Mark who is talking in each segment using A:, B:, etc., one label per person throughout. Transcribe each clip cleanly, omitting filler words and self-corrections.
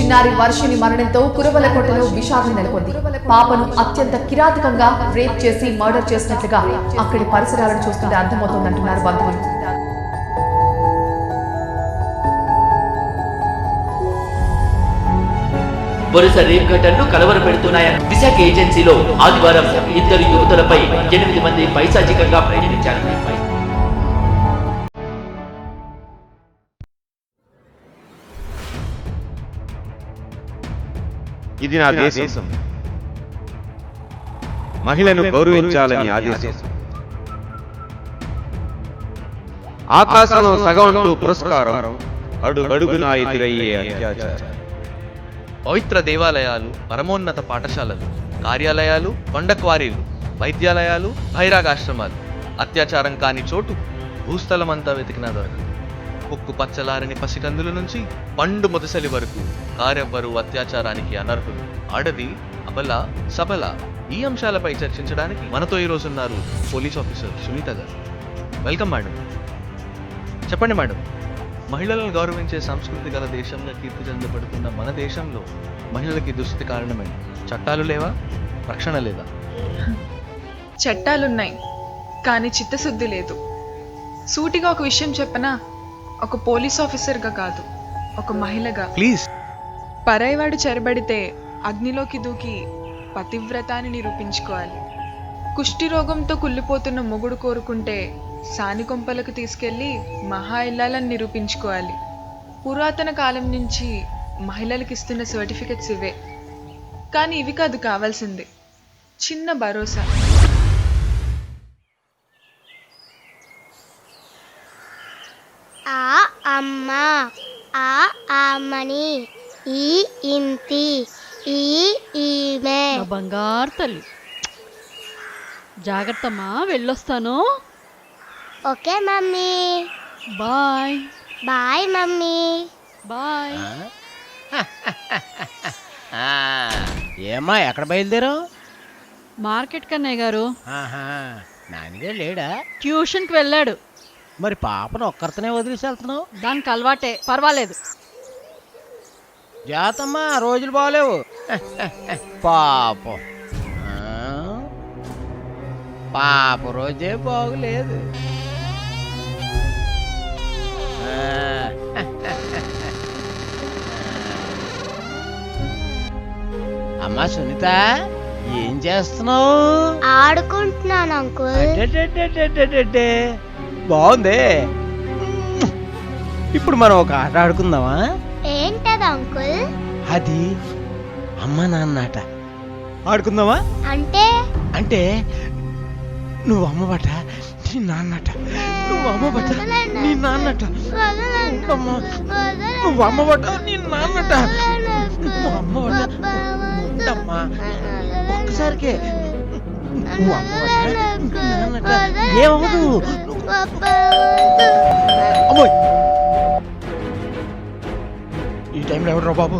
A: చిన్నారి వర్షిని మరణంతో కురవలకోటలో విషాదం నెలకొంది. పాపను అత్యంత కిరాతకంగా రేప్ చేసి మర్డర్ చేసినట్లుగా అక్కడి పరిసరాలను చూస్తుంటే అర్థమవుతోందంటున్నారు బంధువులు.
B: వరుస రేప్ ఘటనలు కలవర పెడుతున్నాయని విశాఖ ఏజెన్సీలో ఆదివారం 2 యువతులపై 8 మంది పైశాచికంగా ప్రయత్నించారు.
C: ఇది నా దేశం. మహిళను గౌరవించాలని ఆదేశం. ఆకాశంలో సగం పురస్కారం, అడుగడుగునా ఎదురయ్యే అత్యాచారం.
D: పవిత్ర దేవాలయాలు, పరమోన్నత పాఠశాలలు, కార్యాలయాలు, కొండ క్వారీలు, వైద్యాలయాలు, బహిరాగాశ్రమాలు, అత్యాచారం కాని చోటు భూస్థలమంతా వెతికినా దొరకదు. ఉక్కు పచ్చలారని పసికందుల నుంచి పండు ముదసలి వరకు కారెవ్వరు అత్యాచారానికి అనర్హులు. ఆడది అబల సబల ఈ అంశాలపై చర్చించడానికి మనతో ఈ రోజున్నారు పోలీస్ ఆఫీసర్ సునీత గారు. Welcome madam. చెప్పండి మేడం, మహిళలను గౌరవించే సంస్కృతి గల దేశంగా కీర్తి చెందబడుతున్న మన దేశంలో మహిళలకి దుస్థితి కారణమేంటి? చట్టాలు లేవా? రక్షణ లేదా?
E: చట్టాలున్నాయి, కానీ చిత్తశుద్ధి లేదు. సూటిగా ఒక విషయం చెప్పనా? ఒక పోలీస్ ఆఫీసర్గా కాదు, ఒక మహిళగా
D: ప్లీజ్.
E: పరాయివాడు చెరబడితే అగ్నిలోకి దూకి పతివ్రతాన్ని నిరూపించుకోవాలి. కుష్టి రోగంతో కుళ్ళిపోతున్న మొగుడు కోరుకుంటే సానికొంపలకు తీసుకెళ్లి మహా ఇల్లాలని నిరూపించుకోవాలి. పురాతన కాలం నుంచి మహిళలకు ఇస్తున్న సర్టిఫికెట్స్ ఇవే. కానీ ఇవి కాదు కావాల్సింది, చిన్న భరోసా.
F: ఆ అమ్మ, ఆ అమ్మని, ఈ ఇంటి, ఈ ఈమె.
G: బంగారు తల్లి, జాగ్రత్తమ్మా, వెళ్ళొస్తాను.
F: Okay mummy.
G: Bye.
F: Bye mummy.
G: Bye.
H: ఏమ్మా, ఎక్కడ బయలుదేరావు?
G: మార్కెట్ కన్నయ్య గారు.
H: నాన్నగా లేడా?
G: ట్యూషన్కి వెళ్ళాడు.
H: మరి పాపను ఒక్కరితోనే వదిలేసి వెళ్తున్నావు?
G: దానికి అలవాటే, పర్వాలేదు.
H: జాతమ్మా, రోజులు బాగలేవు. పాపం పాప రోజే బాగులేదు. అమ్మా సునీత, ఏం చేస్తున్నావు?
F: ఆడుకుంటున్నాను అంకుల్.
H: బాగుంది. ఇప్పుడు మనం ఒక ఆట ఆడుకుందామా?
F: ఏంటది అంకుల్?
H: అది అమ్మ నాన్న ఆట ఆడుకుందామా?
F: అంటే
H: అంటే నువ్వు అమ్మబట, నీ నాన్నట. నువ్వు అమ్మబట, నీ నాన్నట. నువ్వు అమ్మబట, నీ నాన్నట. నువ్వు అమ్మబట, ఉండమ్మా, ఒక్కసారికే. నువ్వు అమ్మబట, నాన్నట. ఏమవదు. అమ్మోయ్, ఈ టైంలో ఎవడరా బాబు?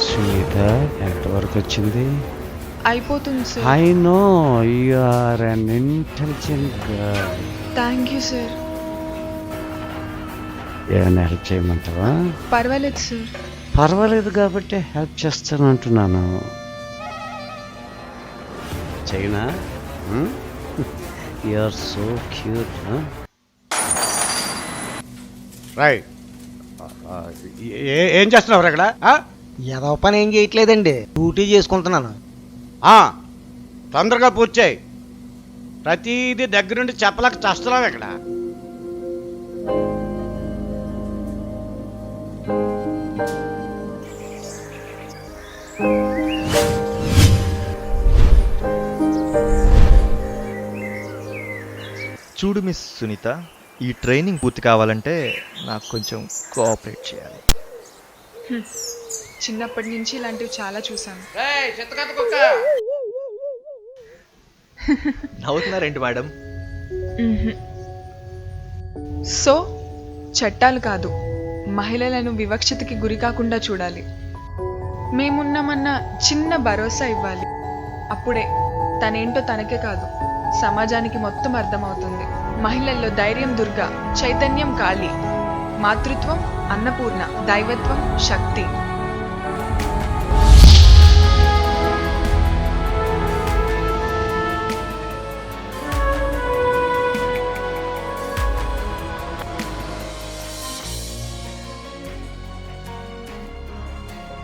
C: సునీత, ఎంతవరకు వచ్చింది?
E: అయిపోతుంది sir.
C: I know you are an intelligent girl.
E: Thank you sir.
C: ఏమైనా హెల్ప్ చేయమంటావా?
E: పర్వాలేదు సార్.
C: పర్వాలేదు కాబట్టి హెల్ప్ చేస్తాను అంటున్నాను. చైనా, you are so cute. Right. ఏం చేస్తున్నావు అక్కడ?
H: ఏదో పని ఏం చేయట్లేదండి, డ్యూటీ చేసుకుంటున్నాను.
C: తొందరగా పూర్తి చేయి. ప్రతిదీ దగ్గరుండి చెప్పలేక చేస్తున్నావు ఇక్కడ.
D: చూడు మిస్ సునీత,
I: ఈ ట్రైనింగ్ పూర్తి కావాలంటే నాకు కొంచెం కోఆపరేట్ చేయాలి.
E: చిన్నప్పటి నుంచి ఇలాంటివి చాలా చూసాను.
D: నవ్వుతున్నారేంటి మేడం?
E: సో చట్టాలు కాదు, మహిళలను వివక్షతకి గురి కాకుండా చూడాలి. మేమున్నామన్న చిన్న భరోసా ఇవ్వాలి. అప్పుడే తనేంటో తనకే కాదు, సమాజానికి మొత్తం అర్థమవుతుంది. మహిళల్లో ధైర్యం దుర్గా, చైతన్యం కాళీ, మాతృత్వం అన్నపూర్ణ, దైవత్వం శక్తి.